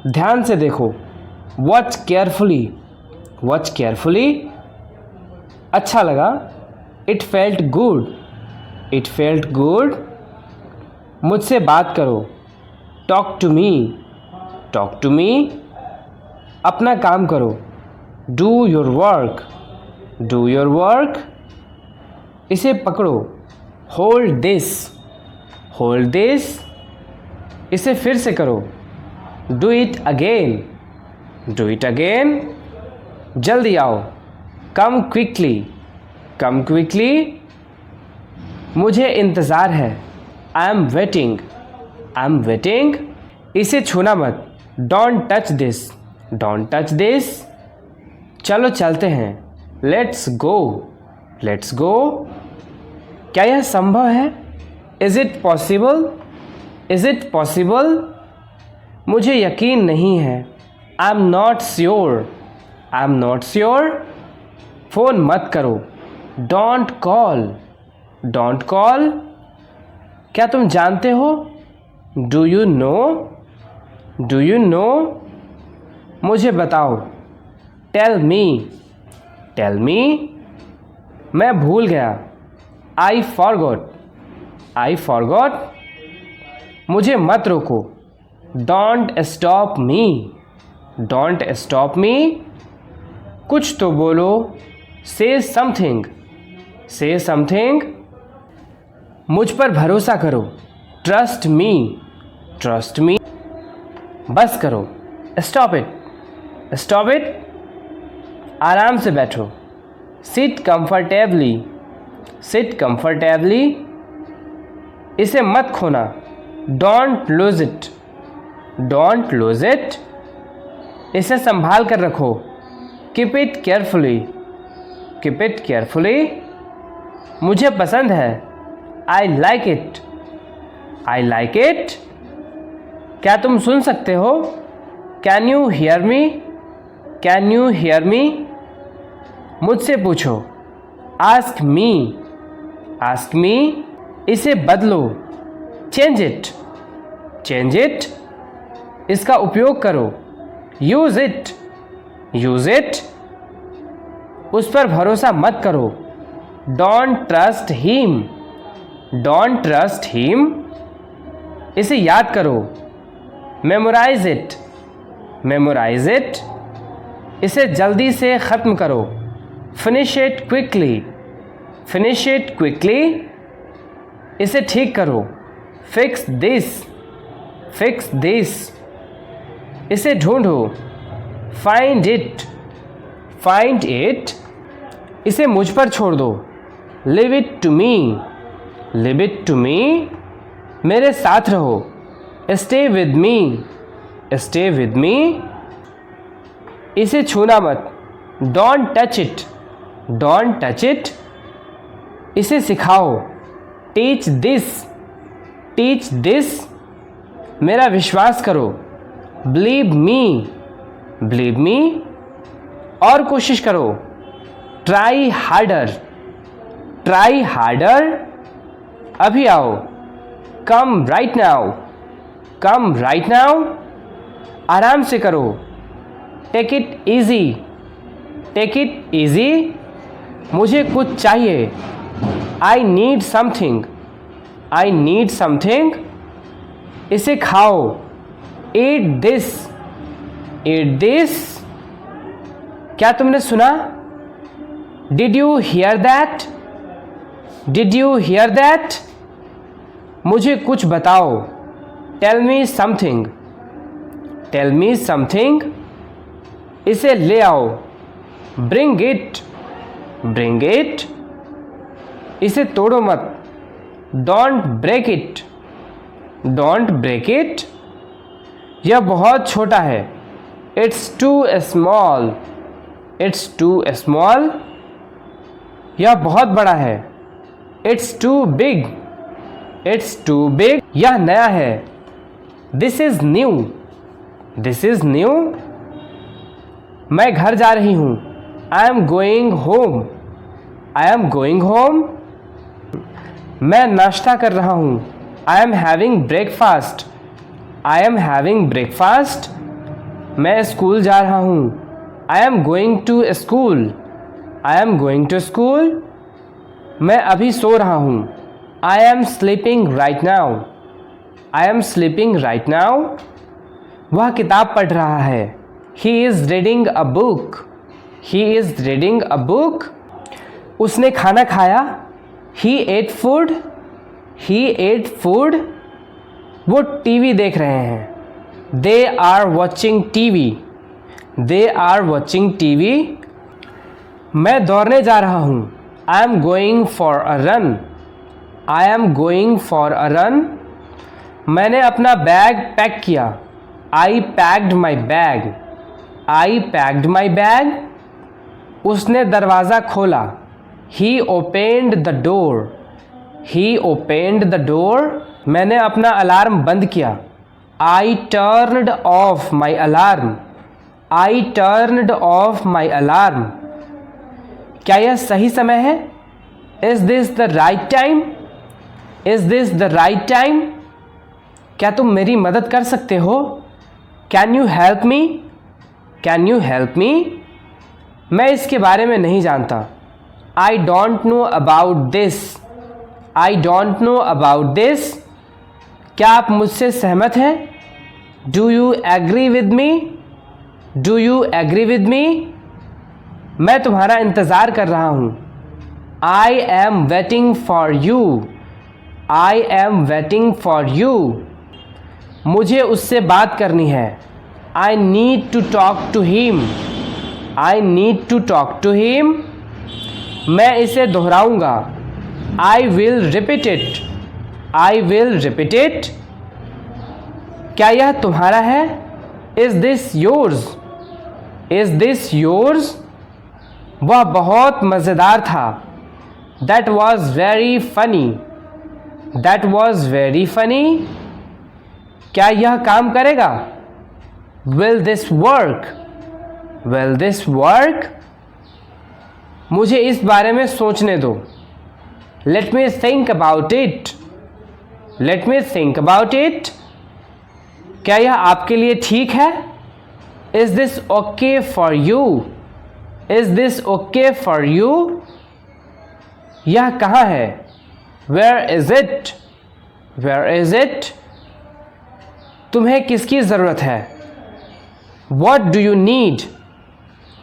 ध्यान से देखो। Watch carefully, watch carefully. अच्छा लगा। It felt good, it felt good. मुझसे बात करो। Talk to me, talk to me. अपना काम करो। Do your work, do your work. इसे पकड़ो। Hold this, hold this. इसे फिर से करो। Do it again, do it again. जल्दी आओ। Come quickly, come quickly. मुझे इंतज़ार है। I am waiting, I am waiting. इसे छूना मत। Don't touch this, don't touch this. चलो चलते हैं। Let's go, let's go. क्या यह संभव है? Is it possible, is it possible? मुझे यकीन नहीं है। I am not sure, I am not sure. Phone मत करो। Don't call, don't call. क्या तुम जानते हो? Do you know, do you know? मुझे बताओ। Tell me, tell me. मैं भूल गया। I forgot, I forgot. मुझे मत रोको। Don't stop me, don't stop मी। कुछ तो बोलो। से समथिंग, से समथिंग। मुझ पर भरोसा करो। Trust me, trust me. बस करो। Stop it, stop it. आराम से बैठो। Seat comfortably, seat comfortably. इसे मत खोना। Don't lose it, don't lose it. इसे संभाल कर रखो। Keep it carefully, keep it carefully. मुझे पसंद है। I like it, I like it. क्या तुम सुन सकते हो? Can you hear me, can you hear me? मुझसे पूछो। Ask me, ask me. इसे बदलो। Change it, change it. इसका उपयोग करो। Use it, use it. उस पर भरोसा मत करो। Don't trust him, don't trust him. इसे याद करो। Memorise it, memorise it. इसे जल्दी से ख़त्म करो। Finish it quickly, finish it quickly. इसे ठीक करो। Fix this, fix this. इसे ढूंढो। Find it, find it. इसे मुझ पर छोड़ दो। Leave it to me, leave it to me. मेरे साथ रहो। Stay with me, stay with me. इसे छूना मत। Don't touch it, don't touch it. इसे सिखाओ। Teach this, teach this. मेरा विश्वास करो। Believe me, believe me. और कोशिश करो। Try harder, try harder. अभी आओ। Come right now, come right now. आराम से करो। Take it easy, take it easy. मुझे कुछ चाहिए। I need something, I need something. इसे खाओ। Eat this, eat this. क्या तुमने सुना? Did you hear that, did you hear that? मुझे कुछ बताओ। Tell me something, tell me something. इसे ले आओ। Bring it, bring it. इसे तोड़ो मत। Don't break it, don't break it. यह बहुत छोटा है। It's too small, it's too small. यह बहुत बड़ा है। It's too big, it's too big. यह नया है। This is new, this is new. मैं घर जा रही हूँ। I am going home, I am going home. मैं नाश्ता कर रहा हूँ। I am having breakfast, I am having breakfast. मैं स्कूल जा रहा हूँ। I am going to school. I am going to school. मैं अभी सो रहा हूँ। I am sleeping right now. I am sleeping right now. वह किताब पढ़ रहा है। He is reading a book. He is reading a book. उसने खाना खाया। He ate food. He ate food. वो टीवी देख रहे हैं। They are watching TV. They are watching TV. मैं दौड़ने जा रहा हूँ। I am going for a run. I am going for a run. मैंने अपना बैग पैक किया। I packed my bag. I packed my bag. उसने दरवाज़ा खोला। He opened the door. He opened the door. मैंने अपना अलार्म बंद किया। I turned off my alarm. I turned off my alarm. क्या यह सही समय है? Is this the right time? Is this the right time? क्या तुम मेरी मदद कर सकते हो? Can you help me? Can you help me? मैं इसके बारे में नहीं जानता। I don't know about this. I don't know about this. क्या आप मुझसे सहमत हैं? Do you agree with me? Do you agree with me? मैं तुम्हारा इंतज़ार कर रहा हूँ। I am waiting for you. I am waiting for you. मुझे उससे बात करनी है। I need to talk to him. I need to talk to him. मैं इसे दोहराऊँगा। I will repeat it. I will repeat it. क्या यह तुम्हारा है? Is this yours? Is this yours? वह बहुत मज़ेदार था। That was very funny. That was very funny. क्या यह काम करेगा? Will this work? Will this work? मुझे इस बारे में सोचने दो। Let me think about it. Let me think about it. क्या यह आपके लिए ठीक है? Is this okay for you? Is this okay for you? यह कहाँ है? Where is it? Where is it? तुम्हें किसकी ज़रूरत है? What do you need?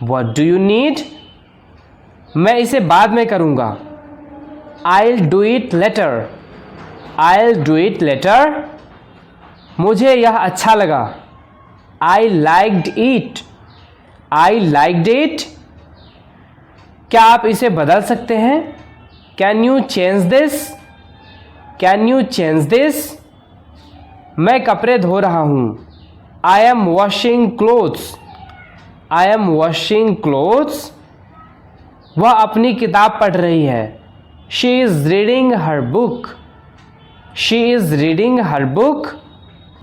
What do you need? मैं इसे बाद में करूँगा। I'll do it later. I'll do it later. मुझे यह अच्छा लगा। I liked it. I liked it. क्या आप इसे बदल सकते हैं? Can you change this? Can you change this? मैं कपड़े धो रहा हूँ। I am washing clothes. I am washing clothes. वह अपनी किताब पढ़ रही है। She is reading her book. She is reading her book.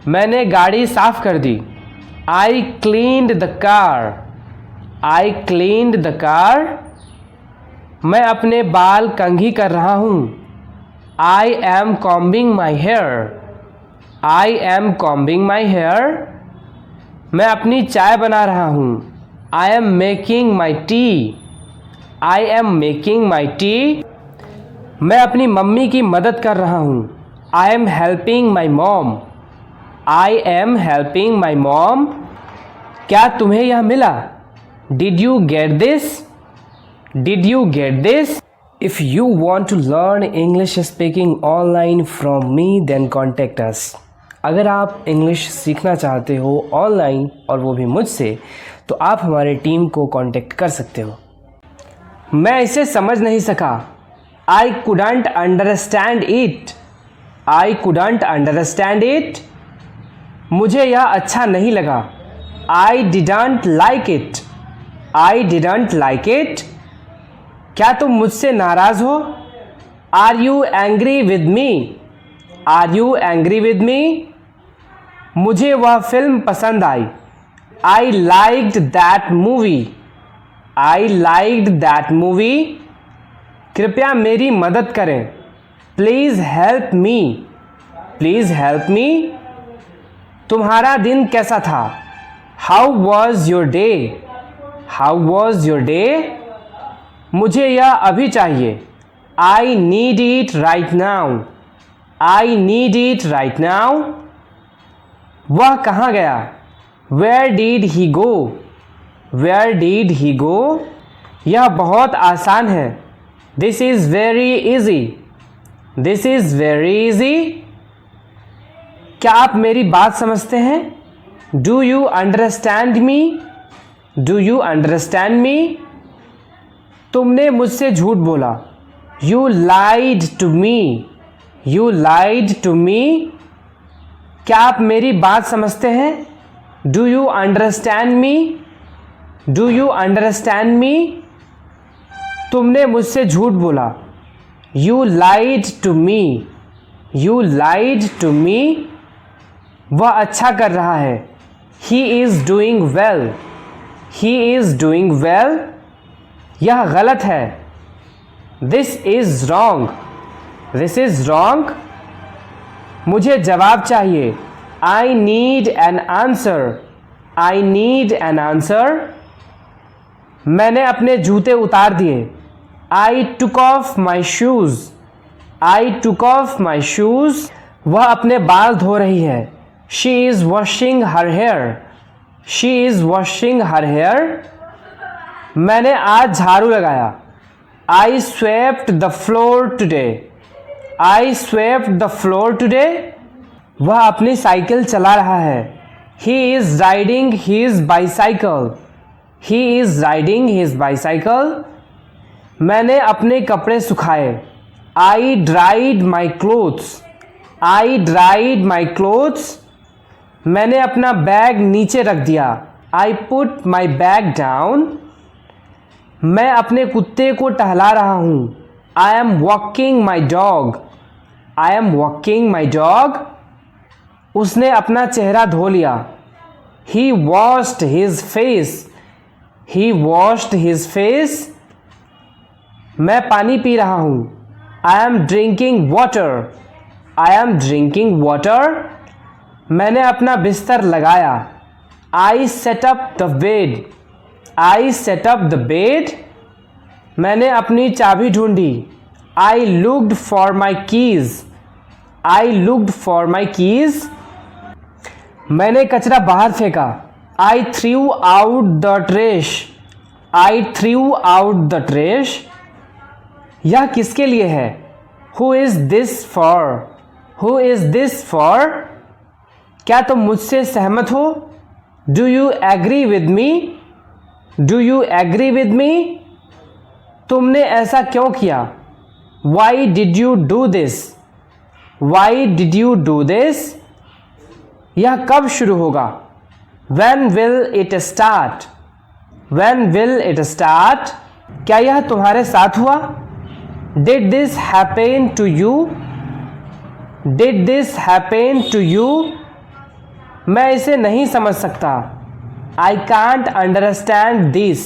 मैंने गाड़ी साफ कर दी। I cleaned the car. I cleaned the car. मैं अपने बाल कंघी कर रहा हूँ। I am combing my hair. I am combing my hair. मैं अपनी चाय बना रहा हूँ। I am making my tea. I am making my tea. मैं अपनी मम्मी की मदद कर रहा हूँ। I am helping my mom. I am helping my mom. क्या तुम्हें यह मिला? Did you get this? Did you get this? If you want to learn English speaking online from me, then contact us. अगर आप English सीखना चाहते हो online और वो भी मुझसे, तो आप हमारे टीम को कांटेक्ट कर सकते हो। मैं इसे समझ नहीं सका। I couldn't understand it. I couldn't understand it. मुझे यह अच्छा नहीं लगा। I didn't like it. I didn't like it. क्या तुम मुझसे नाराज़ हो? Are you angry with me? Are you angry with me? मुझे वह फिल्म पसंद आई। I liked that movie. I liked that movie. कृपया मेरी मदद करें। Please help me. Please help me. तुम्हारा दिन कैसा था? How was your day? How was your day? मुझे यह अभी चाहिए। I need it right now. I need it right now. वह कहाँ गया? Where did he go? Where did he go? यह बहुत आसान है। This is very easy. This is very easy. क्या आप मेरी बात समझते हैं? Do you understand me? Do you understand me? तुमने मुझसे झूठ बोला। You lied to me. You lied to me. क्या आप मेरी बात समझते हैं? Do you understand me? Do you understand me? तुमने मुझसे झूठ बोला। You lied to me. You lied to me. वह अच्छा कर रहा है। He is doing well. He is doing well. यह गलत है। This is wrong. This is wrong. मुझे जवाब चाहिए। I need an answer. I need an answer. मैंने अपने जूते उतार दिए। I took off my shoes. I took off my shoes. वह अपने बाल धो रही है। She is washing her hair. She is washing her hair. मैंने आज झाड़ू लगाया। I swept the floor today. I swept the floor today. वह अपनी साइकिल चला रहा है। He is riding his bicycle. He is riding his bicycle. मैंने अपने कपड़े सुखाए। I dried my clothes. I dried my clothes. मैंने अपना बैग नीचे रख दिया। I put my bag down. मैं अपने कुत्ते को टहला रहा हूँ। I am walking my dog. I am walking my dog. उसने अपना चेहरा धो लिया। He washed his face. He washed his face. मैं पानी पी रहा हूँ। I am drinking water. I am drinking water. मैंने अपना बिस्तर लगाया। I set up the bed. I set up the bed. मैंने अपनी चाबी ढूंढी। आई looked for my keys. I looked for my keys. मैंने कचरा बाहर फेंका। I threw out the trash. I threw out the trash. यह किसके लिए है? Who is this for? Who is this for? क्या तुम मुझसे सहमत हो? Do you agree with me? Do you agree with me? तुमने ऐसा क्यों किया? Why did you do this? Why did you do this? यह कब शुरू होगा? When will it start? When will it start? क्या यह तुम्हारे साथ हुआ? Did this happen to you? Did this happen to you? मैं इसे नहीं समझ सकता। I can't understand this.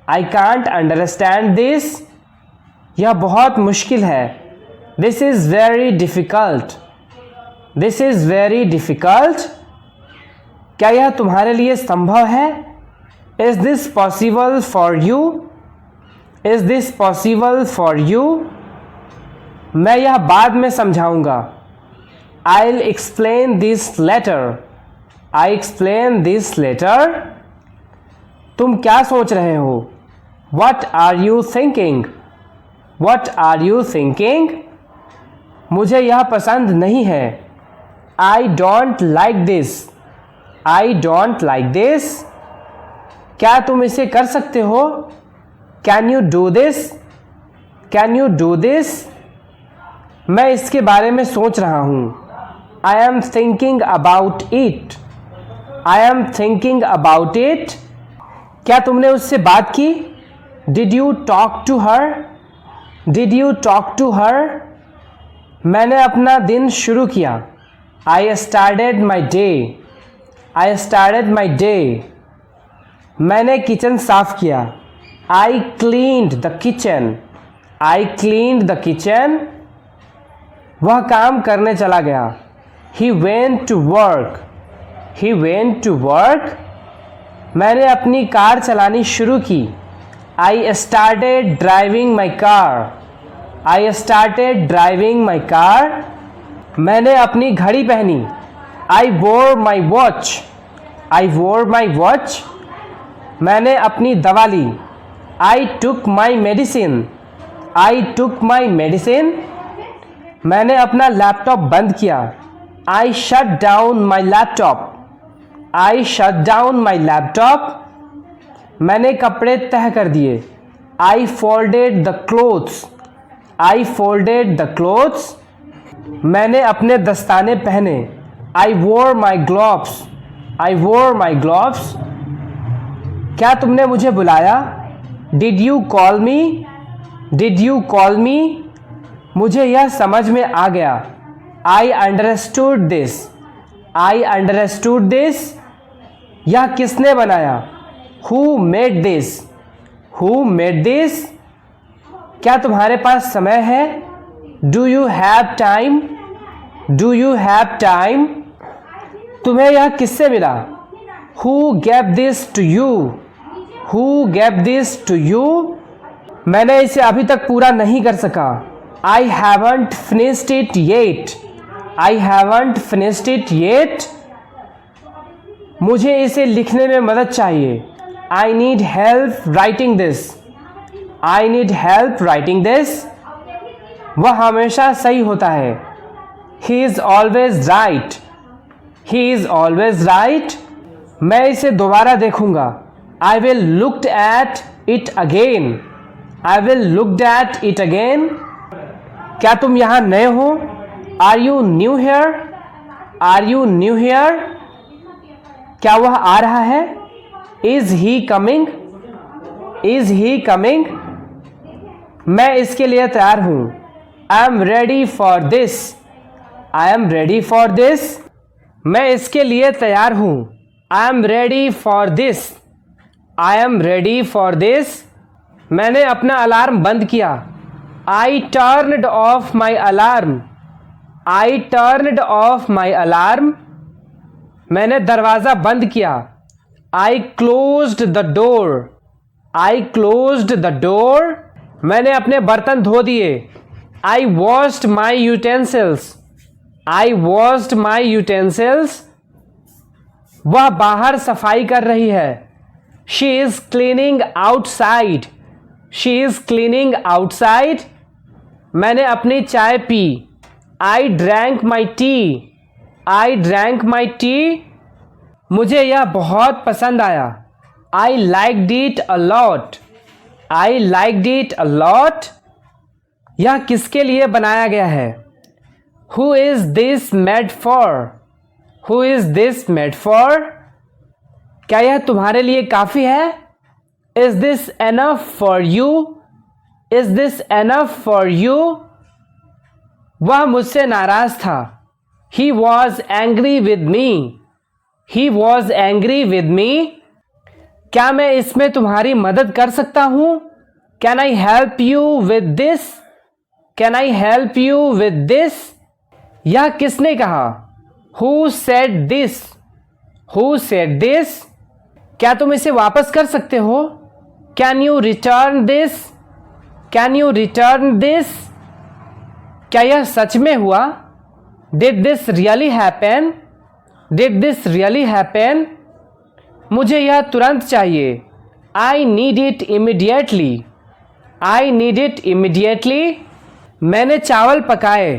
I can't understand this. यह बहुत मुश्किल है। This is very difficult. This is very difficult. क्या यह तुम्हारे लिए संभव है? Is this possible for you? Is this possible for you? मैं यह बाद में समझाऊंगा। I'll explain this later. I explain this later. तुम क्या सोच रहे हो? What are you thinking? What are you thinking? मुझे यह पसंद नहीं है। I don't like this. I don't like this. क्या तुम इसे कर सकते हो? Can you do this? Can you do this? मैं इसके बारे में सोच रहा हूँ। I am thinking about it. I am thinking about it. क्या तुमने उससे बात की? Did you talk to her? Did you talk to her? मैंने अपना दिन शुरू किया। I started my day. I started my day. मैंने किचन साफ किया। I cleaned the kitchen. I cleaned the kitchen. वह काम करने चला गया। He went to work. He went to work. मैंने अपनी कार चलानी शुरू की। I started driving my car. I started driving my car. मैंने अपनी घड़ी पहनी। आई वोर माई वॉच। आई वोर माई वॉच। मैंने अपनी दवा ली। आई टुक my medicine. I took my medicine. मैंने अपना लैपटॉप बंद किया। I shut down my laptop. I shut down my laptop. मैंने कपड़े तह कर दिए। I folded the clothes. I folded the clothes. मैंने अपने दस्ताने पहने। आई वोर माई ग्लोव्स। आई वोर माई ग्लोव्स। क्या तुमने मुझे बुलाया? Did you call me? Did you call me? मुझे यह समझ में आ गया। I understood this. I understood this. यह किसने बनाया? Who made this? Who made this? क्या तुम्हारे पास समय है? Do you have time? Do you have time? तुम्हें यह किससे मिला? Who gave this to you? Who gave this to you? मैंने इसे अभी तक पूरा नहीं कर सका। I haven't finished it yet. I haven't finished it yet. मुझे इसे लिखने में मदद चाहिए। I need help writing this. I need help writing this. वह हमेशा सही होता है। He is always right. He is always right. मैं इसे दोबारा देखूंगा। I will look at it again. I will look at it again. क्या तुम यहाँ नए हो? Are you new here? Are you new here? क्या वह आ रहा है? Is he coming? Is he coming? मैं इसके लिए तैयार हूं। I am ready for this. I am ready for this. मैं इसके लिए तैयार हूं। I am ready for this. I am ready for this. मैंने अपना अलार्म बंद किया। I turned off my alarm. I turned off my alarm. मैंने दरवाज़ा बंद किया। I closed the door. I closed the door. मैंने अपने बर्तन धो दिए। आई वॉश्ड माई यूटेंसिल्स। आई वॉश्ड माई यूटेंसिल्स। वह बाहर सफाई कर रही है। She is cleaning outside. She is cleaning outside. मैंने अपनी चाय P. I drank my T. I drank my T. मुझे यह बहुत पसंद आया। I liked it a lot. I liked it a lot. यह किसके लिए बनाया गया है? Who is this made for? Who is this made for? क्या यह तुम्हारे लिए काफी है? Is this enough for you? Is this enough for you? वह मुझसे नाराज था। He was angry with me. He was angry with me. क्या मैं इसमें तुम्हारी मदद कर सकता हूं? Can I help you with this? Can I help you with this? यह किसने कहा? Who said this? Who said this? क्या तुम इसे वापस कर सकते हो? Can you return this? Can you return this? क्या यह सच में हुआ? Did this really happen? Did this really happen? मुझे यह तुरंत चाहिए। I need it immediately. I need it immediately. मैंने चावल पकाए।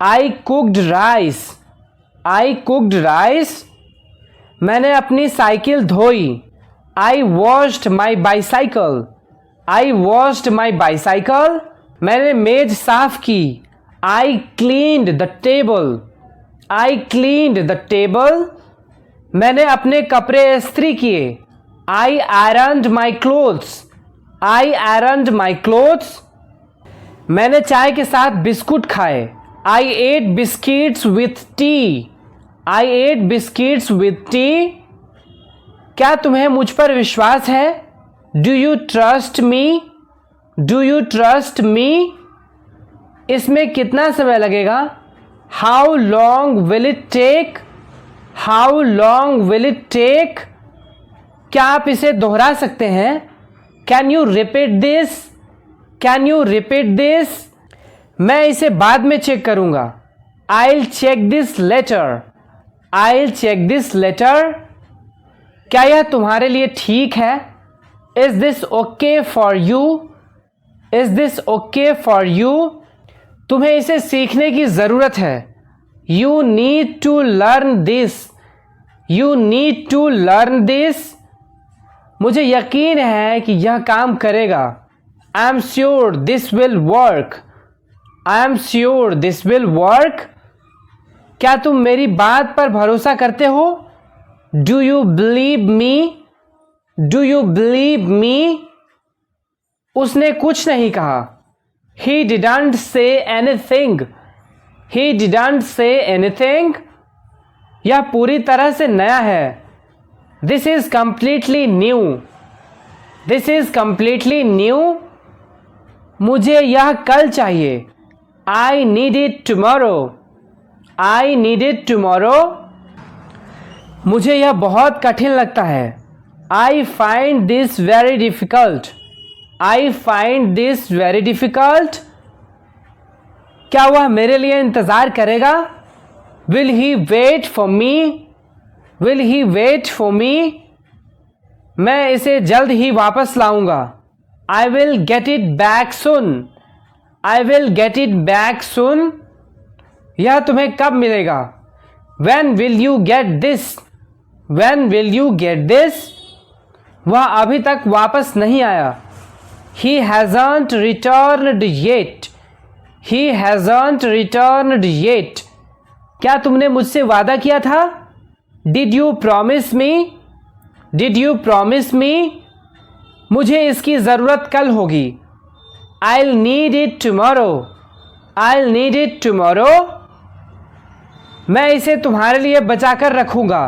I cooked rice. I cooked rice. मैंने अपनी साइकिल धोई। I washed my bicycle. I washed my bicycle. मैंने मेज साफ की। I cleaned the table. I cleaned the table. मैंने अपने कपड़े इस्त्री किए। I ironed my clothes. I ironed my clothes. मैंने चाय के साथ बिस्कुट खाए। I ate biscuits with tea. I ate biscuits with tea. क्या तुम्हें मुझ पर विश्वास है? Do you trust me? Do you trust me? इसमें कितना समय लगेगा? How long will it take? How long will it take? क्या आप इसे दोहरा सकते हैं? Can you repeat this? Can you repeat this? मैं इसे बाद में चेक करूंगा। I'll check this later. I'll check this later. क्या यह तुम्हारे लिए ठीक है? Is this okay for you? Is this okay for you? तुम्हें इसे सीखने की ज़रूरत है। You need to learn this. You need to learn this. मुझे यकीन है कि यह काम करेगा। I am sure this will work. I am sure this will work. क्या तुम मेरी बात पर भरोसा करते हो? Do you believe me? Do you believe me? उसने कुछ नहीं कहा। He didn't say anything. He didn't say anything. यह पूरी तरह से नया है। This is completely new. This is completely new. मुझे यह कल चाहिए। I need it tomorrow. I need it tomorrow. मुझे यह बहुत कठिन लगता है। I find this very difficult. I find this very difficult. क्या वह मेरे लिए इंतज़ार करेगा? Will he wait for me? Will he wait for me? मैं इसे जल्द ही वापस लाऊंगा। I will get it back soon. I will get it back soon. यह तुम्हें कब मिलेगा? When will you get this? When will you get this? वह अभी तक वापस नहीं आया। He hasn't returned yet. He hasn't returned yet. क्या तुमने मुझसे वादा किया था? Did you promise me? Did you promise me? मुझे इसकी ज़रूरत कल होगी। I'll need it tomorrow. I'll need it tomorrow. मैं इसे तुम्हारे लिए बचा कर रखूँगा।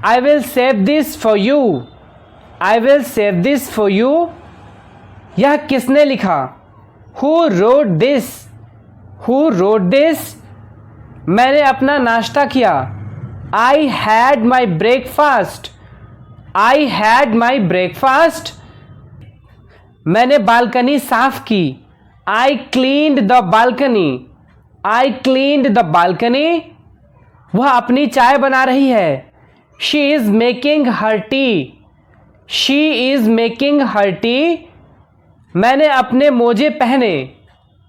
I will save this for you. I will save this for you. यह किसने लिखा? Who wrote this? Who wrote this? मैंने अपना नाश्ता किया। I had my breakfast. I had my breakfast. मैंने बालकनी साफ की। I cleaned the balcony. I cleaned the balcony. वह अपनी चाय बना रही है। She is making her tea. She is making her tea. मैंने अपने मोजे पहने।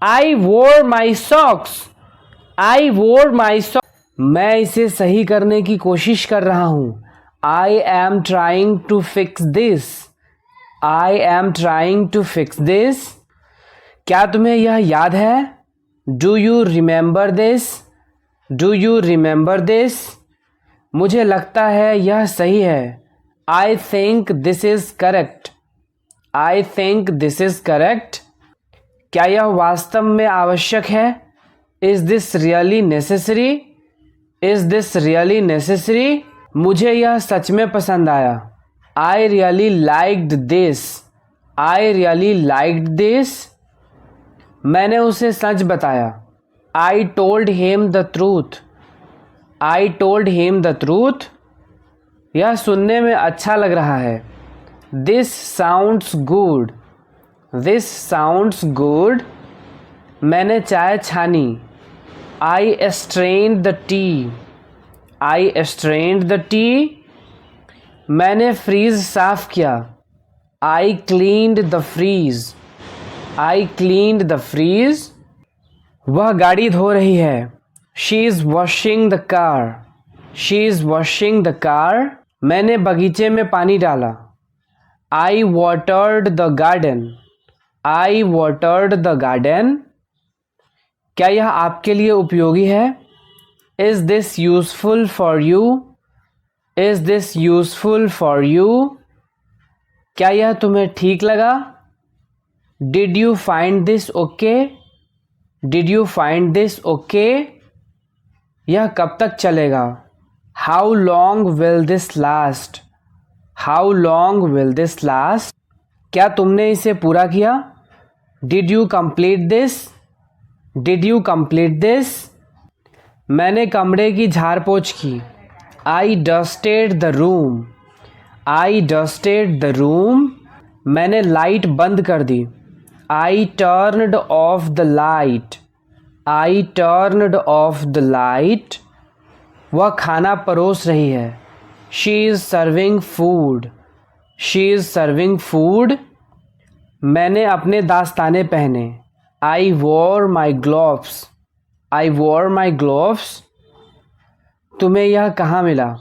I wore my socks. I wore my socks. मैं इसे सही करने की कोशिश कर रहा हूँ। I am trying to fix this. I am trying to fix this. क्या तुम्हें यह याद है? Do you remember this? Do you remember this? मुझे लगता है यह सही है। I think this is correct. I think this is correct. क्या यह वास्तव में आवश्यक है? Is this really necessary? Is this really necessary? मुझे यह सच में पसंद आया। I really liked this. I really liked this. मैंने उसे सच बताया। I told him the truth. I told him the truth. यह सुनने में अच्छा लग रहा है। This sounds good. This sounds good. मैंने चाय छानी। I strained the tea. I strained the tea. मैंने फ्रीज साफ किया। I cleaned the freeze. I cleaned the freeze. वह गाड़ी धो रही है। She is washing the car. She is washing the car. मैंने बगीचे में पानी डाला। I watered the garden. I watered the garden. क्या यह आपके लिए उपयोगी है? Is this useful for you? Is this useful for you? क्या यह तुम्हें ठीक लगा? Did you find this okay? Did you find this okay? यह कब तक चलेगा? How long will this last? How long will this last? क्या तुमने इसे पूरा किया? Did you complete this? Did you complete this? मैंने कमरे की झाड़ पोंछ की। I dusted the room. I dusted the room, मैंने लाइट बंद कर दी। I turned off the light, I turned off the light, वह खाना परोस रही है। She is serving food, she is serving food, मैंने अपने दास्ताने पहने। I wore my gloves, I wore my gloves, तुम्हें यह कहाँ मिला?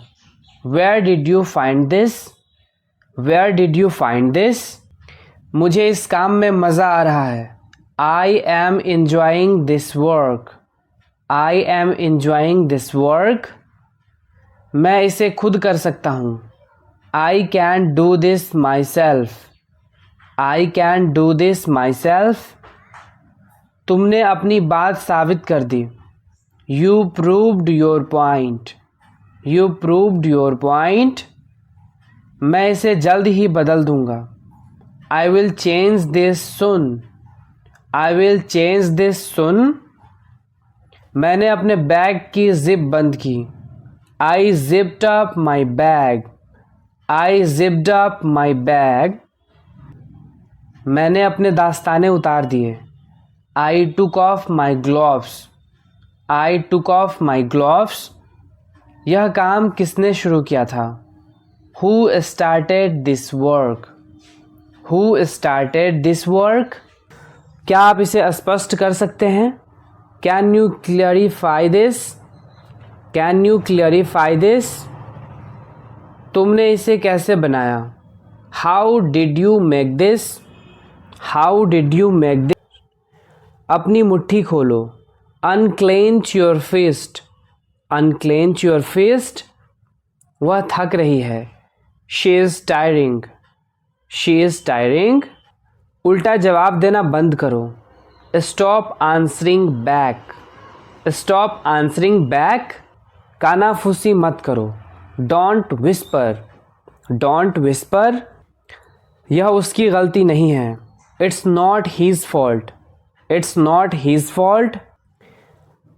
Where did you find this, where did you find this, मुझे इस काम में मज़ा आ रहा है। I am enjoying this work, I am enjoying this work, मैं इसे खुद कर सकता हूँ। I can do this myself, I can do this myself, तुमने अपनी बात साबित कर दी। You proved your point, you proved your point, मैं इसे जल्द ही बदल दूंगा। I will change this soon, I will change this soon, मैंने अपने बैग की जिप बंद की। I zipped up my bag, I zipped up my bag, मैंने अपने दास्ताने उतार दिए। I took off my gloves, I took off my gloves, यह काम किसने शुरू किया था? Who started this work, who started this work, क्या आप इसे स्पष्ट कर सकते हैं? Can you clarify this, can you clarify this, तुमने इसे कैसे बनाया? How did you make this, how did you make this, अपनी मुट्ठी खोलो। Unclench your fist, अनक्लेंच your fist, वह थक रही है। She is tiring, she is tiring, उल्टा जवाब देना बंद करो। Stop answering back, stop answering back, कानाफूसी मत करो। डोंट विस्पर, डोंट विस्पर, यह उसकी गलती नहीं है। It's not his fault, it's not his fault,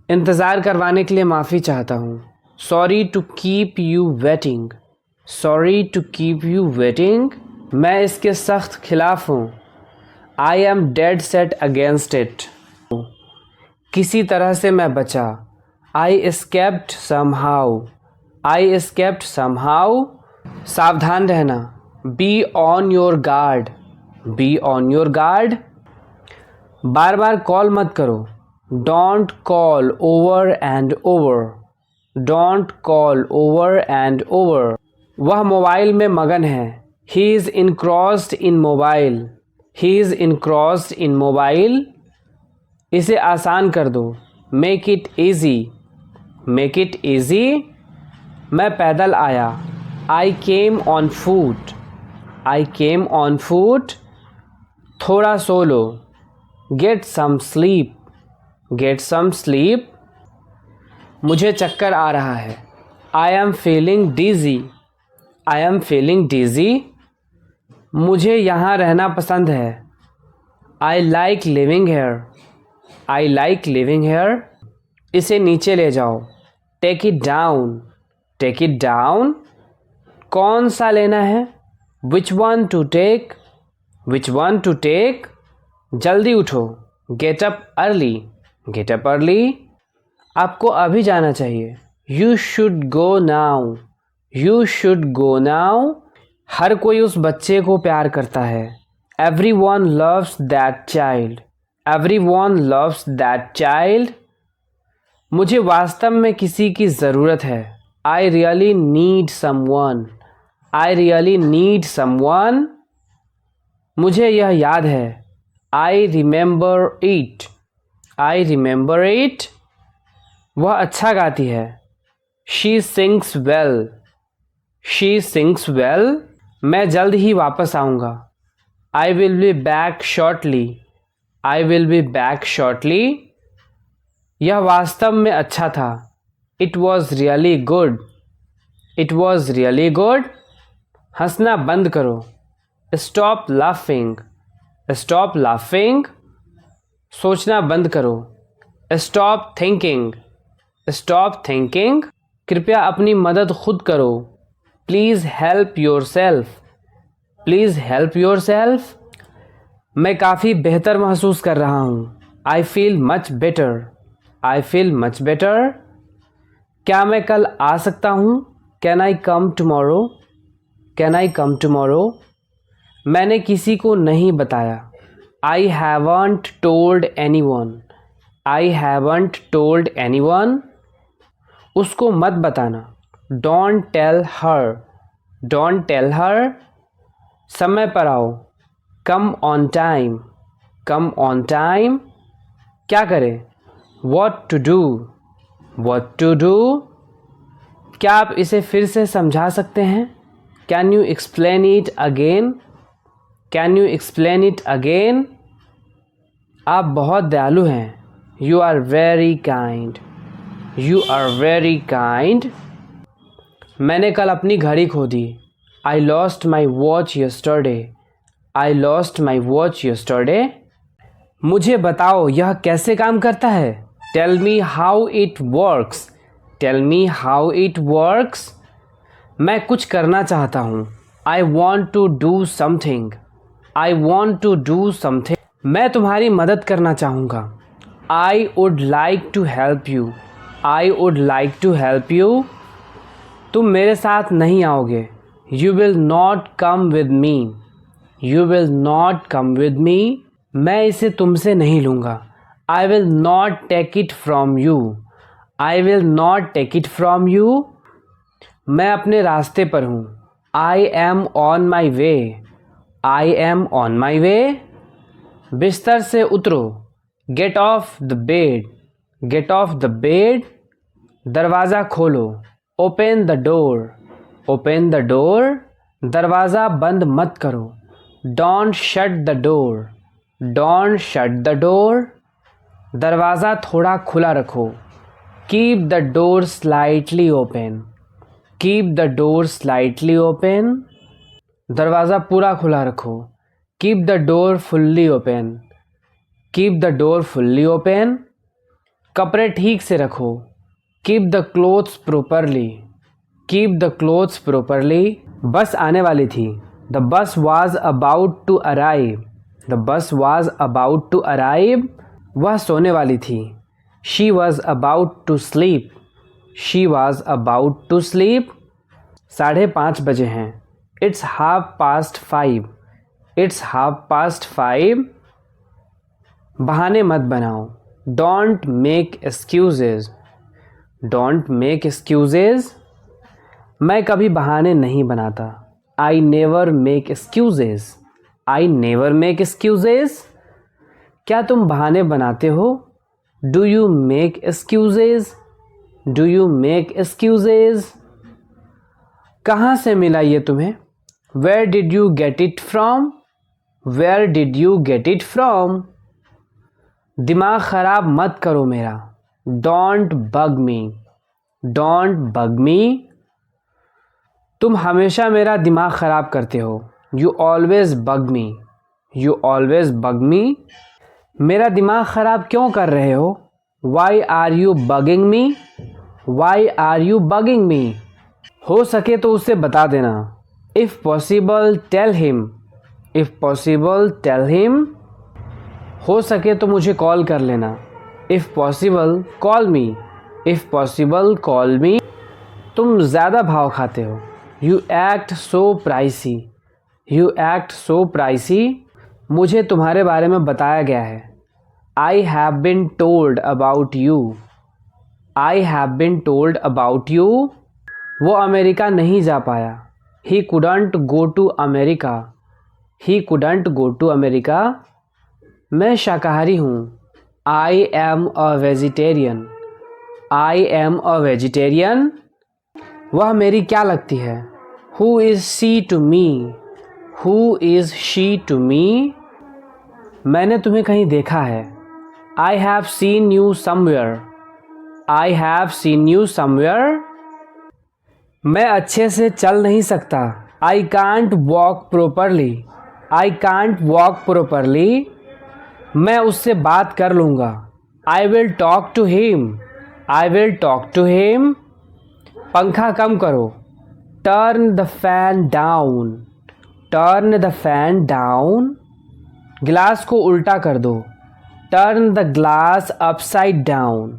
इंतज़ार करवाने के लिए माफ़ी चाहता हूँ। Sorry to keep you waiting, sorry to keep you waiting, मैं इसके सख्त खिलाफ हूँ। I am dead set against it, किसी तरह से मैं बचा। I escaped somehow, I escaped somehow, सावधान रहना। Be on your guard, be on your guard, बार बार कॉल मत करो। Don't call over and over, don't call over and over, वह मोबाइल में मगन है। He is engrossed in mobile, he is engrossed in mobile, इसे आसान कर दो। Make it easy, make it easy, मैं पैदल आया। आई केम on foot, I came on foot, थोड़ा सो लो। Get some sleep, get some sleep, मुझे चक्कर आ रहा है। I am feeling dizzy, I am feeling dizzy, मुझे यहाँ रहना पसंद है। I like living here, I like living here, इसे नीचे ले जाओ। Take it down, take it down, कौन सा लेना है? Which one to take, which one to take, जल्दी उठो। Get up early, get up early, आपको अभी जाना चाहिए। You should go now, you should go now, हर कोई उस बच्चे को प्यार करता है। Everyone loves that child, everyone loves that child, मुझे वास्तव में किसी की ज़रूरत है। I really need someone, I really need someone, मुझे यह याद है। I remember it, I remember it, वह अच्छा गाती है। She sings well, she sings well, मैं जल्द ही वापस आऊँगा। I will be back shortly, I will be back shortly, यह वास्तव में अच्छा था। It was really good, it was really good, हंसना बंद करो। स्टॉप लाफिंग, स्टॉप लाफिंग, सोचना बंद करो। स्टॉप थिंकिंग, स्टॉप थिंकिंग, कृपया अपनी मदद खुद करो। Please help yourself, please help yourself. मैं काफ़ी बेहतर महसूस कर रहा हूँ। I feel much better, I feel much better. क्या मैं कल आ सकता हूँ? Can I come tomorrow, can I come tomorrow. मैंने किसी को नहीं बताया। I haven't told anyone, I haven't told anyone. उसको मत बताना। Don't tell her, don't tell her. समय पर आओ। Come on time, come on time. क्या करें? What to do, what to do. क्या आप इसे फिर से समझा सकते हैं? Can you explain it again, can you explain it again. आप बहुत दयालु हैं। You are very kind, you are very kind. मैंने कल अपनी घड़ी खो दी। I lost my watch yesterday, I lost my watch yesterday. मुझे बताओ यह कैसे काम करता है? Tell me how it works, tell me how it works. मैं कुछ करना चाहता हूँ। I want to do something, I want to do something. मैं तुम्हारी मदद करना चाहूँगा। I would like to help you, I would like to help you. तुम मेरे साथ नहीं आओगे। You will not come with me, you will not come with me. मैं इसे तुमसे नहीं लूँगा। I will not take it from you, I will not take it from you. मैं अपने रास्ते पर हूँ। I am on my way, I am on my way. बिस्तर से उतरो। Get off the bed, get off the bed. दरवाज़ा खोलो। Open the door, open the door. दरवाज़ा बंद मत करो। Don't shut the door, don't shut the door. दरवाज़ा थोड़ा खुला रखो। Keep the door slightly open, keep the door slightly open. दरवाज़ा पूरा खुला रखो। Keep the door fully open, keep the door fully open. कपड़े ठीक से रखो। Keep the clothes properly, keep the clothes properly. Bus आने वाली थी। The bus was about to arrive, the bus was about to arrive. वह सोने वाली थी। She was about to sleep, she was about to sleep. 5:30 बजे हैं। It's 5:30, it's 5:30। बहाने मत बनाओ। Don't make excuses, don't make excuses. मैं कभी बहाने नहीं बनाता। I never make excuses, I never make excuses. क्या तुम बहाने बनाते हो? Do you make excuses, do you make excuses. कहाँ से मिला ये तुम्हें? Where did you get it from, where did you get it from. दिमाग ख़राब मत करो मेरा। Don't bug me, don't bug me. तुम हमेशा मेरा दिमाग ख़राब करते हो। You always bug me, you always bug me. मेरा दिमाग ख़राब क्यों कर रहे हो? Why are you bugging me, why are you bugging me. हो सके तो उसे बता देना। If possible tell him, if possible tell him. हो सके तो मुझे कॉल कर लेना। If possible call me, if possible call me. तुम ज़्यादा भाव खाते हो। You act so pricey, you act so pricey. मुझे तुम्हारे बारे में बताया गया है। I have been told about you, I have been told about you. वो अमेरिका नहीं जा पाया। He couldn't go to America, he couldn't go to America. मैं शाकाहारी हूँ। I am a vegetarian, I am a vegetarian. वह मेरी क्या लगती है? Who is she to me, who is she to me. मैंने तुम्हें कहीं देखा है। I have seen you somewhere, I have seen you somewhere. मैं अच्छे से चल नहीं सकता। I can't walk properly, I can't walk properly. मैं उससे बात कर लूँगा। I will talk to him, I will talk to him. पंखा कम करो। Turn the fan down, turn the fan down. गिलास को उल्टा कर दो, turn the glass upside down,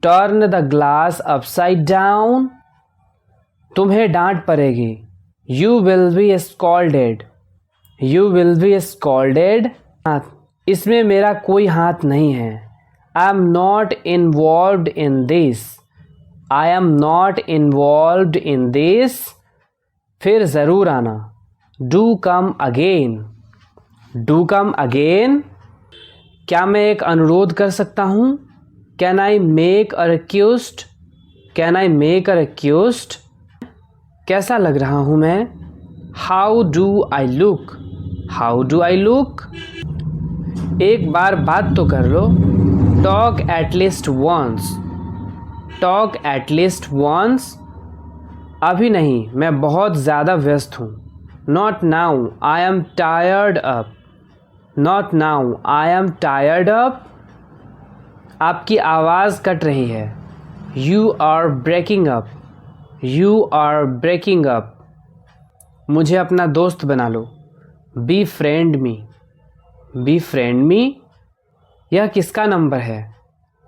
turn the glass upside down. तुम्हें डांट पड़ेगी, you will be scolded, you will be scolded. इसमें मेरा कोई हाथ नहीं है, I am not involved in this, I am not involved in this. फिर ज़रूर आना, do come again, do come again. क्या मैं एक अनुरोध कर सकता हूँ, can I make a request, can I make a request. कैसा लग रहा हूँ मैं, how do I look, how do I look. एक बार बात तो कर लो, talk at least once, talk at least once. अभी नहीं, मैं बहुत ज़्यादा व्यस्त हूँ, not now I am tired up, not now I am tired up. आपकी आवाज़ कट रही है, you are breaking up, you are breaking up. मुझे अपना दोस्त बना लो, befriend me, befriend me. यह किसका नंबर है,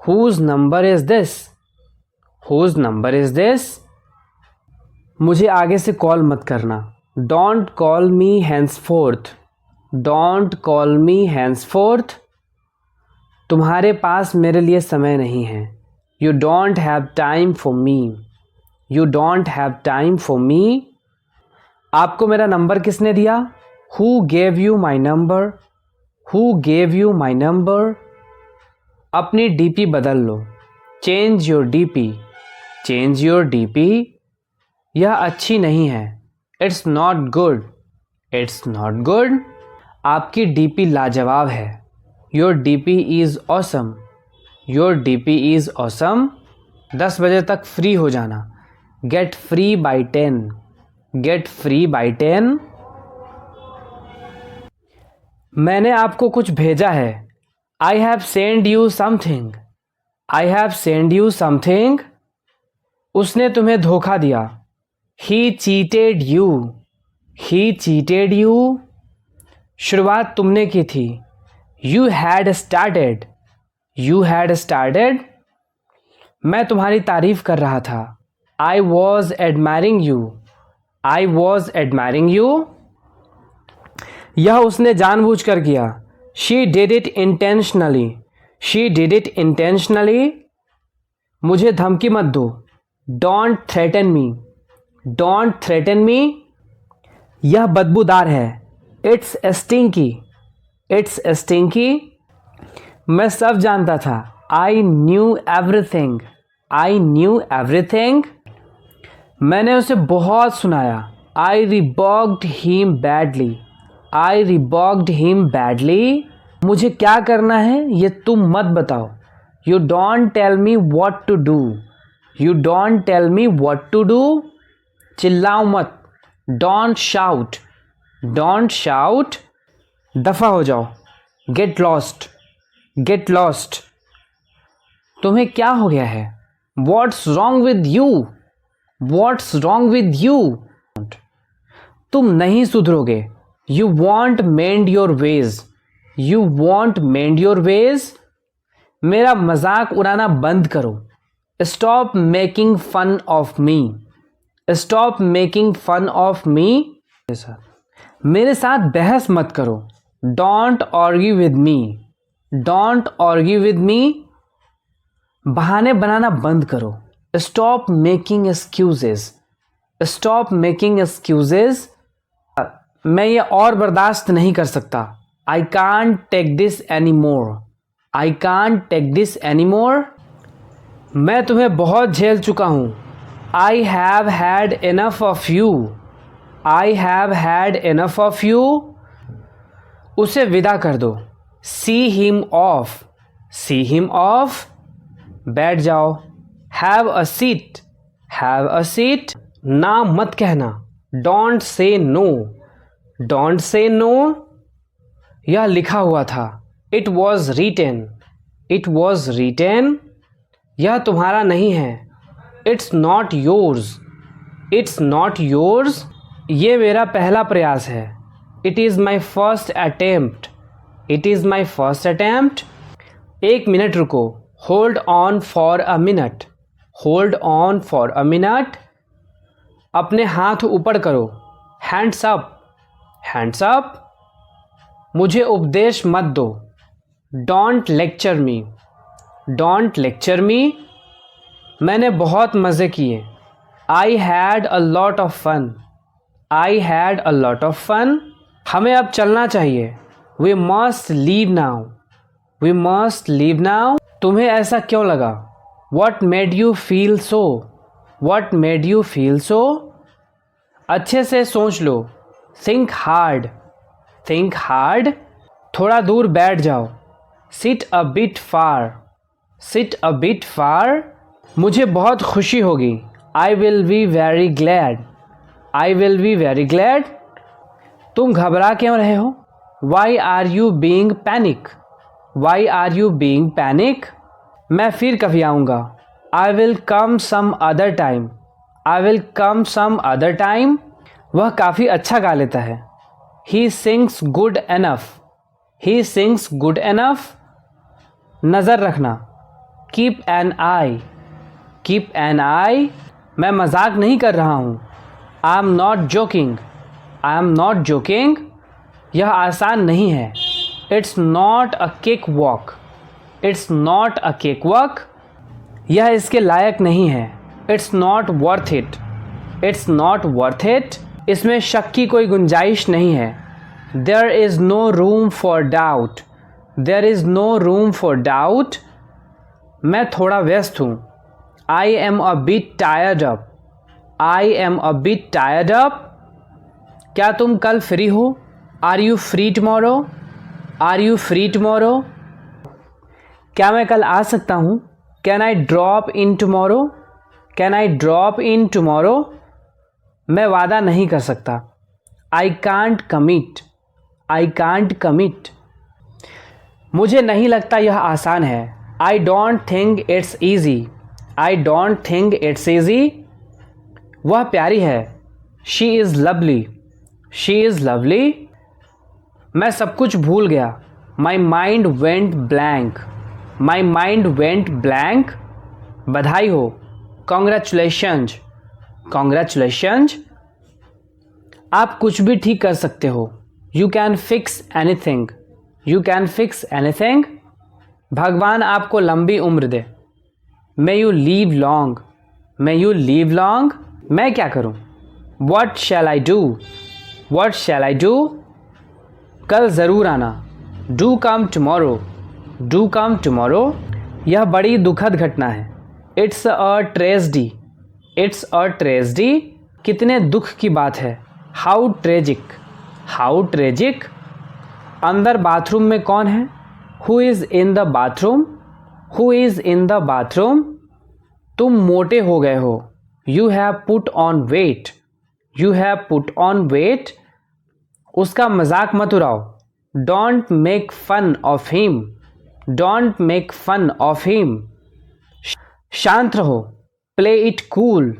whose number is this, whose number is this. मुझे आगे से कॉल मत करना, don't call me henceforth, don't call me henceforth. तुम्हारे पास मेरे लिए समय नहीं है, you don't have time for me, you don't have time for मी। आपको मेरा नंबर किसने दिया, who gave you my number, who gave you my number. अपनी डीपी बदल लो, change your DP, change your DP. यह अच्छी नहीं है, it's not good, it's not good. आपकी डीपी लाजवाब है, your DP is awesome, your DP is awesome. 10 बजे तक फ्री हो जाना, get free by 10, get free by 10। मैंने आपको कुछ भेजा है, I have send you something, I have send you something. उसने तुम्हें धोखा दिया, ही cheated you, he cheated you. शुरुआत तुमने की थी, you had started, you had started. मैं तुम्हारी तारीफ कर रहा था, I was admiring you, I was admiring you. यह उसने जानबूझकर किया, she did it intentionally, she did it intentionally. मुझे धमकी मत दो, don't threaten me, don't threaten मी। यह बदबूदार है, इट्स स्टिंकी, इट्स स्टिंकी। मैं सब जानता था, I knew everything, I knew everything. मैंने उसे बहुत सुनाया, I rebuked him badly, I rebuked him badly. मुझे क्या करना है ये तुम मत बताओ, you don't tell me what to do, you don't tell me what to do. चिल्लाओ मत, डोंट शाउट, डोंट शाउट। दफ़ा हो जाओ, गेट लॉस्ट, गेट लॉस्ट। तुम्हें क्या हो गया है, what's wrong with you, what's wrong with you. तुम नहीं सुधरोगे, you won't mend your ways, you won't mend your ways. मेरा मजाक उड़ाना बंद करो, stop making fun of me, stop making fun of me. मेरे साथ बहस मत करो, don't argue with me, don't argue with me. बहाने बनाना बंद करो, stop making excuses, stop making excuses. मैं ये और बर्दाश्त नहीं कर सकता, I can't take this any more, I can't take this any more. मैं तुम्हें बहुत झेल चुका हूँ, I have had enough of you, I have had enough of you. उसे विदा कर दो, see him off, see him off. बैठ जाओ, have a seat, have a seat. ना मत कहना, don't say no, don't say no. यह लिखा हुआ था, it was written, it was written. यह तुम्हारा नहीं है, it's not yours, it's not yours, ये मेरा पहला प्रयास है। It is my first attempt, it is my first attempt. एक मिनट रुको, hold on for a minute, hold on for a minute. अपने हाथ ऊपर करो, हैंड्स अप, हैंड्स अप। मुझे उपदेश मत दो, don't lecture me, don't lecture me. मैंने बहुत मज़े किए, I had a lot of fun, I had a lot of fun. हमें अब चलना चाहिए, we must leave now, we must leave now. तुम्हें ऐसा क्यों लगा, what made you feel so, what made you feel so. अच्छे से सोच लो, थिंक हार्ड, थिंक हार्ड। थोड़ा दूर बैठ जाओ, sit a bit far, sit a bit far. मुझे बहुत खुशी होगी, I will be very glad, I will be very glad. तुम घबरा क्यों रहे हो, why are you being panic, why are you being panic. मैं फिर कभी आऊँगा, I will come some other time, I will come some other time. वह काफ़ी अच्छा गा लेता है, he sings good enough, he sings good enough. नज़र रखना, keep an eye, keep an eye. मैं मजाक नहीं कर रहा हूँ, I am not joking, I am not joking. यह आसान नहीं है, it's not a cake walk, it's not a cake walk. यह इसके लायक नहीं है, it's not worth it, it's not worth it. इसमें शक की कोई गुंजाइश नहीं है, there is no room for doubt, there is no room for doubt. मैं थोड़ा व्यस्त हूँ, I am a bit tired up, I am a bit tired up. क्या तुम कल फ्री हो, are you free tomorrow, are you free tomorrow. क्या मैं कल आ सकता हूँ, can I drop in tomorrow, can I drop in tomorrow. मैं वादा नहीं कर सकता, I can't commit, I can't commit. मुझे नहीं लगता यह आसान है, I don't think it's easy, I don't think it's easy. वह प्यारी है, she is lovely, she is lovely. मैं सब कुछ भूल गया, my mind went blank, my mind went blank. बधाई हो, कॉन्ग्रेचुलेशंस, कॉन्ग्रेचुलेशंस। आप कुछ भी ठीक कर सकते हो, you can fix anything, you can fix anything. भगवान आपको लंबी उम्र दे, may you live long, may you live long. मैं क्या करूं, what shall I do, what shall I do. कल ज़रूर आना, do come tomorrow, do come tomorrow. यह बड़ी दुखद घटना है, it's a tragedy, it's a tragedy. कितने दुख की बात है, हाउ ट्रेजिक, हाउ ट्रेजिक। अंदर बाथरूम में कौन है, who is in the bathroom, who is in the bathroom. तुम मोटे हो गए हो, you have put on weight, you have put on weight. उसका मजाक मत उड़ाओ, don't make fun of him, don't make fun of him. शांत रहो, play it cool,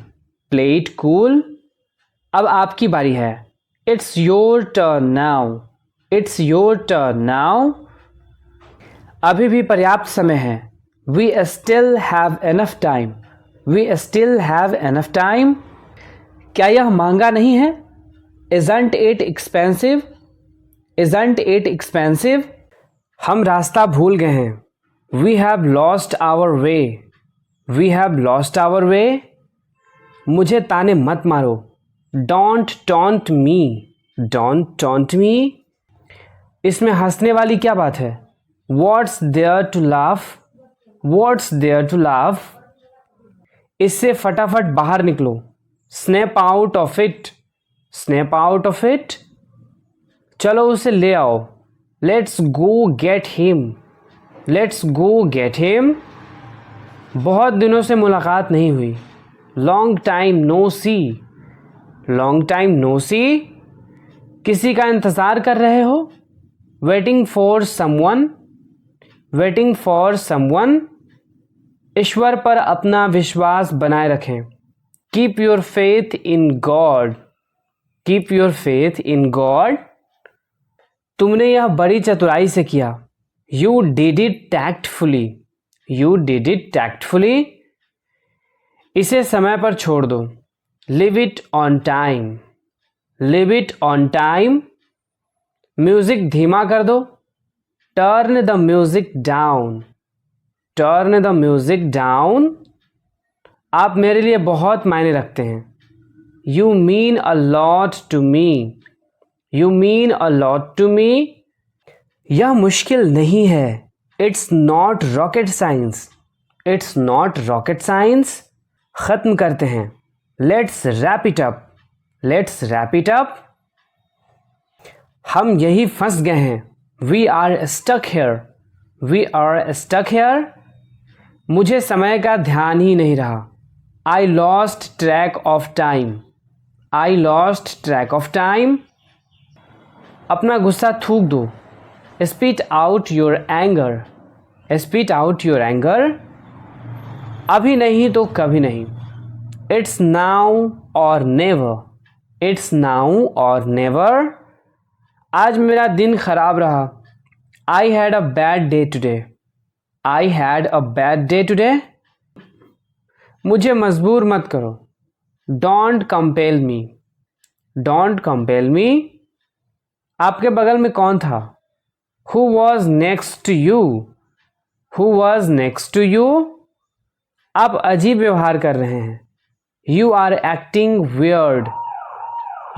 play it cool. अब आपकी बारी है, it's your turn now, it's your turn now. अभी भी पर्याप्त समय है, we still have enough time, we still have enough time. क्या यह महंगा नहीं है, isn't it expensive, isn't it expensive. हम रास्ता भूल गए हैं, we have lost our way, we have lost our way. मुझे ताने मत मारो, don't taunt me, don't taunt me. इसमें हंसने वाली क्या बात है, what's there to laugh, what's there to laugh. इससे फटाफट बाहर निकलो, snap out of it, snap out of it. चलो उसे ले आओ, let's go get him, let's go get him. बहुत दिनों से मुलाकात नहीं हुई, long time no see, long time no see. किसी का इंतज़ार कर रहे हो, waiting for someone, waiting for someone. ईश्वर पर अपना विश्वास बनाए रखें, keep your faith in God, keep your faith in God. तुमने यह बड़ी चतुराई से किया। You did it tactfully, you did it tactfully. इसे समय पर छोड़ दो। Leave it on time, live it on time. Music धीमा कर दो। Turn the music down, turn the music down. आप मेरे लिए बहुत मायने रखते हैं। You mean a lot to me, you mean a lot to me. यह मुश्किल नहीं है। It's not rocket science, it's not rocket science. ख़त्म करते हैं। Let's wrap it up, let's wrap it up. हम यही फंस गए हैं। We are stuck hair, we are stuck here. मुझे समय का ध्यान ही नहीं रहा। I lost track of time, I lost track of time. अपना गुस्सा थूक दो। Spit out your anger, spit out your anger. अभी नहीं तो कभी नहीं। It's now or never, it's now or never. आज मेरा दिन खराब रहा। I had a bad day today, I had a bad day today. मुझे मजबूर मत करो। Don't compel me, don't compel me. आपके बगल में कौन था? Who was next to you, who was next to you. आप अजीब व्यवहार कर रहे हैं। You are acting weird,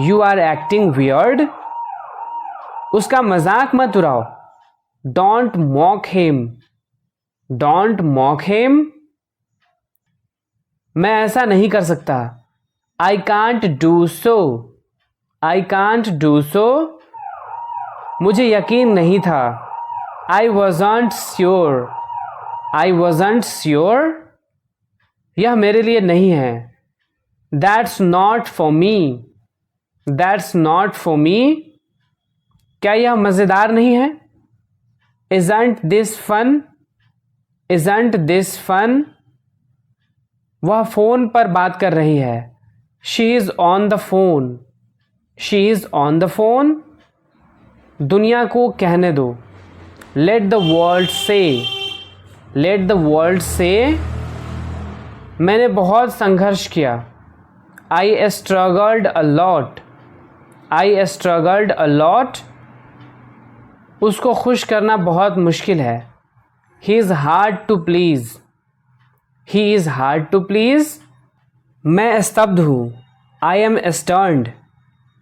you are acting weird. उसका मजाक मत उड़ाओ। Don't mock him, don't mock him. मैं ऐसा नहीं कर सकता। I can't do so, I can't do so. मुझे यकीन नहीं था। I wasn't sure, I wasn't sure. यह मेरे लिए नहीं है। That's not for me, that's not for me. क्या यह मज़ेदार नहीं है? Isn't this fun, isn't this fun. वह फ़ोन पर बात कर रही है। She is on the phone, she is on the phone. दुनिया को कहने दो। Let the world say, let the world say. मैंने बहुत संघर्ष किया। I struggled a lot, I struggled a lot. उसको खुश करना बहुत मुश्किल है। He is hard to please, he is hard to please. मैं स्तब्ध हूँ। I am stunned,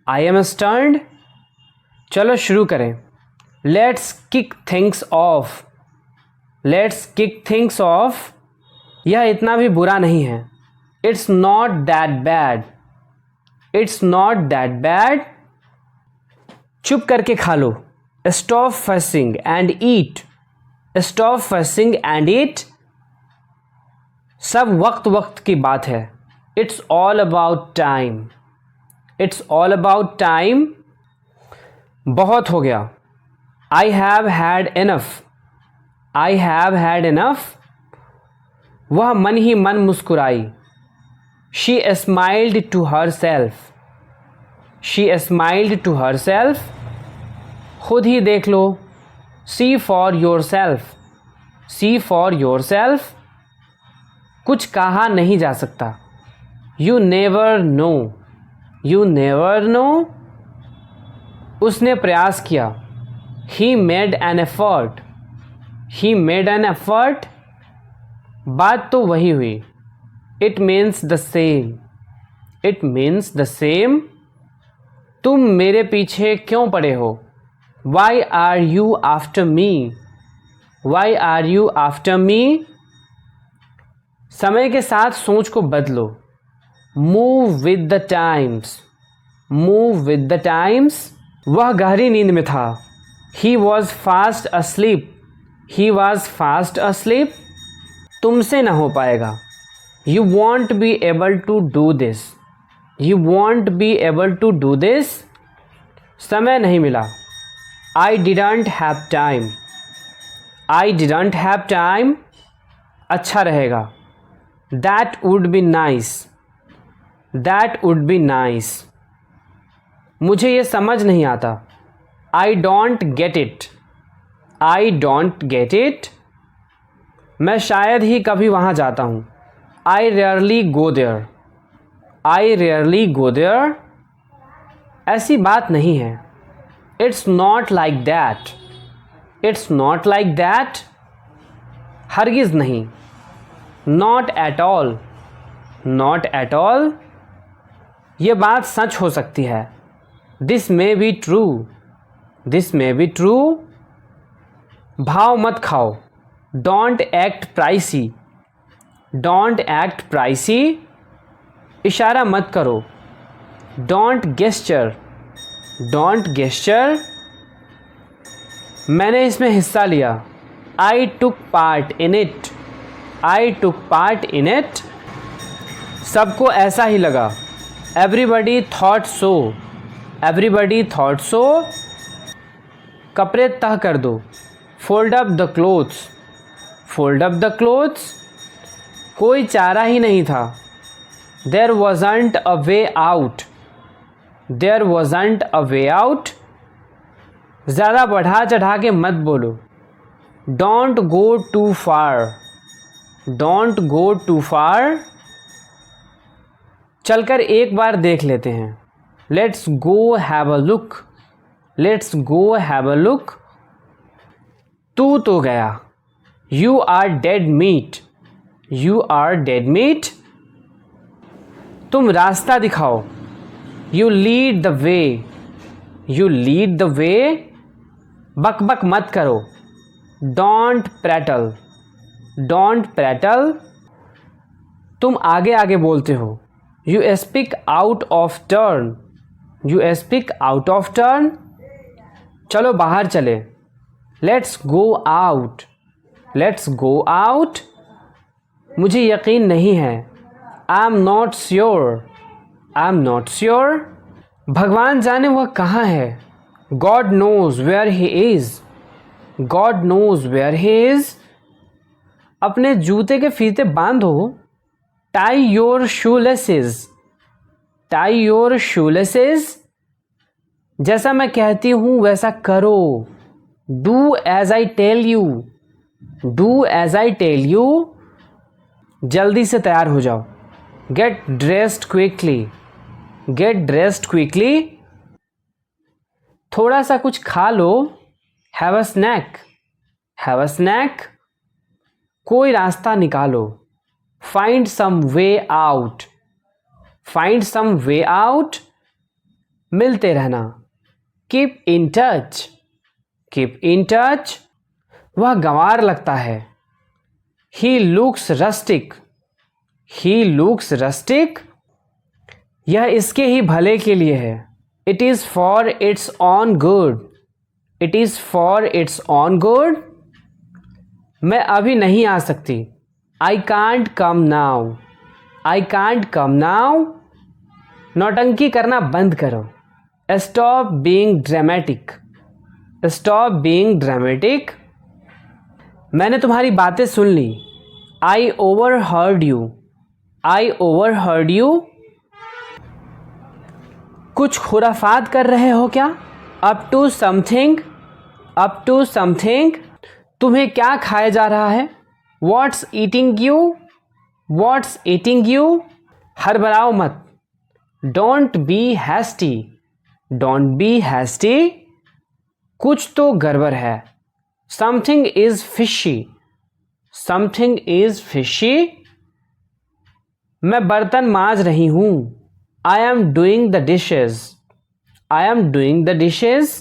I am stunned. चलो शुरू करें। Let's kick things off, let's kick things off. यह इतना भी बुरा नहीं है। It's not that bad, it's not that bad. चुप करके खा लो। Stop fussing and eat, stop fussing and eat. सब वक्त वक्त की बात है। It's all about time, it's all about time. बहुत हो गया। आई have had enough, I have had enough. वह मन ही मन मुस्कुराई। She smiled to herself, she smiled to herself. खुद ही देख लो। See for yourself, see for yourself. कुछ कहा नहीं जा सकता। You never know, you never know. उसने प्रयास किया। He made an effort, he made an effort. बात तो वही हुई। It means the same, it means the same. तुम मेरे पीछे क्यों पड़े हो? Why are you after me, why are you after me. समय के साथ सोच को बदलो। Move with the times, move with the times. वह गहरी नींद में था। He was fast asleep, he was fast asleep. तुमसे न हो पाएगा। You won't be able to do this, you won't be able to do this. समय नहीं मिला। I didn't have time, I didn't have time. अच्छा रहेगा। That would be nice, that would be nice. मुझे ये समझ नहीं आता। I don't get it. I don't get it. मैं शायद ही कभी वहाँ जाता हूँ। I rarely go there. I rarely go there. ऐसी बात नहीं है। It's not like that. It's not like that. हरगिज़ नहीं। Not at all. Not at all. ये बात सच हो सकती है। This may be true. This may be true. भाव मत खाओ। Don't act pricey. Don't act pricey. इशारा मत करो। Don't gesture. Don't gesture. मैंने इसमें हिस्सा लिया। I took part in it. I took part in it. सबको ऐसा ही लगा। Everybody thought so. Everybody thought so. कपड़े तह कर दो। Fold up the clothes. Fold up the clothes. कोई चारा ही नहीं था। There wasn't a way out. There wasn't a way out. ज़्यादा बढ़ा चढ़ा के मत बोलो। Don't go too far. Don't go too far. चलकर एक बार देख लेते हैं। Let's go have a look. Let's go have a look. तू तो गया। You are dead meat. You are dead meat. तुम रास्ता दिखाओ। You lead the way. You lead the way. बक बक मत करो। Don't prattle. Don't prattle. तुम आगे आगे बोलते हो। You speak out of turn. You speak out of turn. चलो बाहर चले। Let's go out. Let's go out. मुझे यकीन नहीं है। I am not sure. I am not sure. भगवान जाने वह कहाँ है। God knows where he is. God knows where he is. अपने जूते के फीते बांधो। Tie your shoelaces. Tie your shoelaces. जैसा मैं कहती हूँ वैसा करो। Do as I tell you. Do as I tell you. जल्दी से तैयार हो जाओ। Get dressed quickly. Get dressed quickly. थोड़ा सा कुछ खा लो। Have a snack. Have a snack. कोई रास्ता निकालो। Find some way out. Find some way out. मिलते रहना। Keep in touch. Keep in touch. वह गंवार लगता है। He looks rustic. He looks rustic. यह इसके ही भले के लिए है। It is for its own good. It is for its own good. मैं अभी नहीं आ सकती। I can't come now. I can't come now. नौटंकी करना बंद करो। Stop being dramatic. Stop being dramatic. मैंने तुम्हारी बातें सुन ली। I overheard you. I overheard you. कुछ खुराफात कर रहे हो क्या। Up to something. Up to something. तुम्हें क्या खाया जा रहा है। What's eating you. What's eating you. हड़बड़ाओ मत। Don't be hasty. Don't be hasty. कुछ तो गड़बड़ है। Something is fishy. Something is fishy. मैं बर्तन मांज रही हूँ। I am doing the dishes. I am doing the dishes.